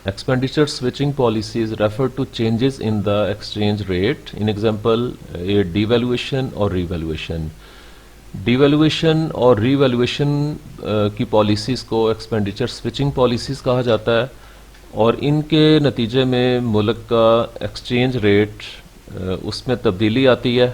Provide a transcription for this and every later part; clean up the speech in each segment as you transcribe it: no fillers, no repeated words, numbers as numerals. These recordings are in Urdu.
Expenditure switching policies refer to changes in the exchange rate. In example, a devaluation or revaluation. Devolution اور ریویلویشن کی پالیسیز کو ایکسپینڈیچر سوئچنگ پالیسیز کہا جاتا ہے، اور ان کے نتیجے میں ملک کا ایکسچینج ریٹ اس میں تبدیلی آتی ہے،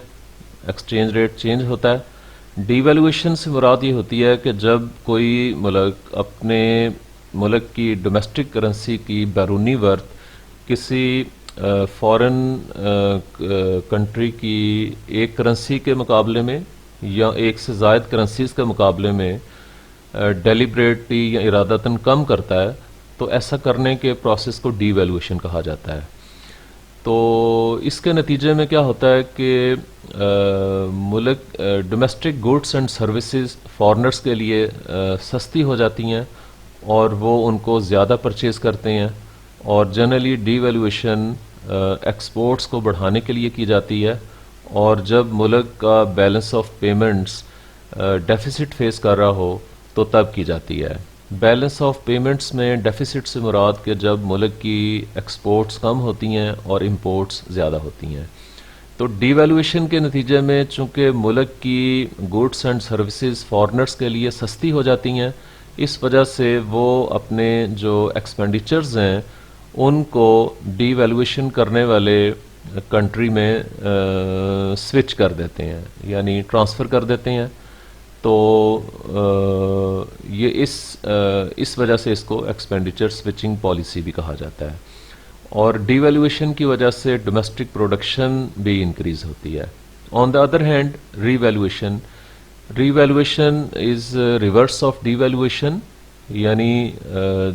ایکسچینج ریٹ چینج ہوتا ہے۔ ڈیویلویشن سے مراد یہ ہوتی ہے کہ جب کوئی ملک اپنے ملک کی ڈومیسٹک کرنسی کی بیرونی ورث کسی فورن کنٹری کی ایک کرنسی کے مقابلے میں یا ایک سے زائد کرنسیز کے مقابلے میں ڈیلیبریٹلی یا ارادتاً کم کرتا ہے، تو ایسا کرنے کے پروسیس کو ڈی ویلویشن کہا جاتا ہے۔ تو اس کے نتیجے میں کیا ہوتا ہے کہ ملک domestic goods and services foreigners کے لیے سستی ہو جاتی ہیں اور وہ ان کو زیادہ پرچیز کرتے ہیں، اور جنرلی ڈی ویلویشن ایکسپورٹس کو بڑھانے کے لیے کی جاتی ہے، اور جب ملک کا balance of payments deficit face کر رہا ہو تو تب کی جاتی ہے۔ بیلنس آف پیمنٹس میں ڈیفیسٹ سے مراد کہ جب ملک کی ایکسپورٹس کم ہوتی ہیں اور امپورٹس زیادہ ہوتی ہیں۔ تو ڈی ویلویشن کے نتیجے میں چونکہ ملک کی گوڈس اینڈ سروسز فارنرز کے لیے سستی ہو جاتی ہیں، اس وجہ سے وہ اپنے جو ایکسپینڈیچرز ہیں ان کو ڈی ویلویشن کرنے والے کنٹری میں سوئچ کر دیتے ہیں، یعنی ٹرانسفر کر دیتے ہیں۔ تو یہ اس وجہ سے اس کو ایکسپینڈیچر سوئچنگ پالیسی بھی کہا جاتا ہے، اور ڈی ویلویشن کی وجہ سے ڈومیسٹک پروڈکشن بھی انکریز ہوتی ہے۔ On the other hand revaluation is reverse of devaluation, یعنی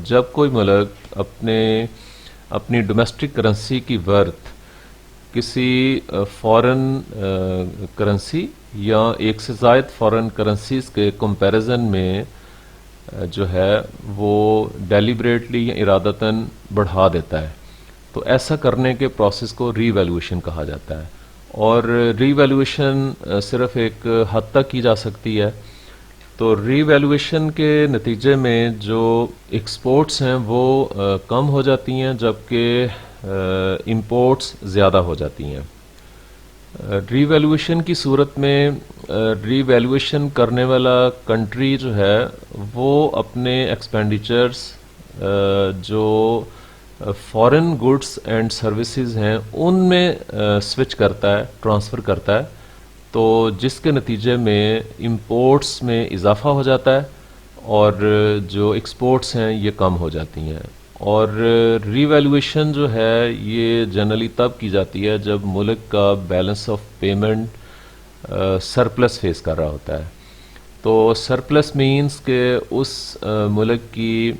جب کوئی ملک اپنی ڈومیسٹک کرنسی کی ورتھ کسی فورن کرنسی یا ایک سے زائد فورن کرنسیز کے کمپیریزن میں جو ہے وہ ڈیلیبریٹلی یا ارادتاً بڑھا دیتا ہے، تو ایسا کرنے کے پروسیس کو ری ویلویشن کہا جاتا ہے۔ اور ری ویلویشن صرف ایک حد تک کی جا سکتی ہے۔ تو ری ویلویشن کے نتیجے میں جو ایکسپورٹس ہیں وہ کم ہو جاتی ہیں جبکہ امپورٹس زیادہ ہو جاتی ہیں۔ ری ویلویشن کی صورت میں ری ویلویشن کرنے والا کنٹری جو ہے وہ اپنے ایکسپینڈیچرز جو فورن گوڈس اینڈ سروسز ہیں ان میں سوئچ کرتا ہے، ٹرانسفر کرتا ہے، تو جس کے نتیجے میں امپورٹس میں اضافہ ہو جاتا ہے اور جو ایکسپورٹس ہیں یہ کم ہو جاتی ہیں۔ اور ری ویلویشن جو ہے یہ جنرلی تب کی جاتی ہے جب ملک کا balance of payment surplus face کر رہا ہوتا ہے۔ تو سرپلس مینز کہ اس ملک کی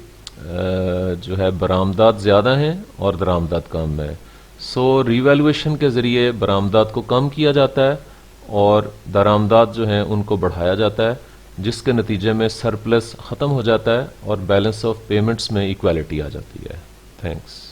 جو ہے برآمدات زیادہ ہیں اور درآمدات کم ہیں۔ سو ری ویلویشن کے ذریعے برآمدات کو کم کیا جاتا ہے اور درآمدات جو ہیں ان کو بڑھایا جاتا ہے، جس کے نتیجے میں سرپلس ختم ہو جاتا ہے اور بیلنس آف پیمنٹس میں ایکویلٹی آ جاتی ہے۔ تھینکس۔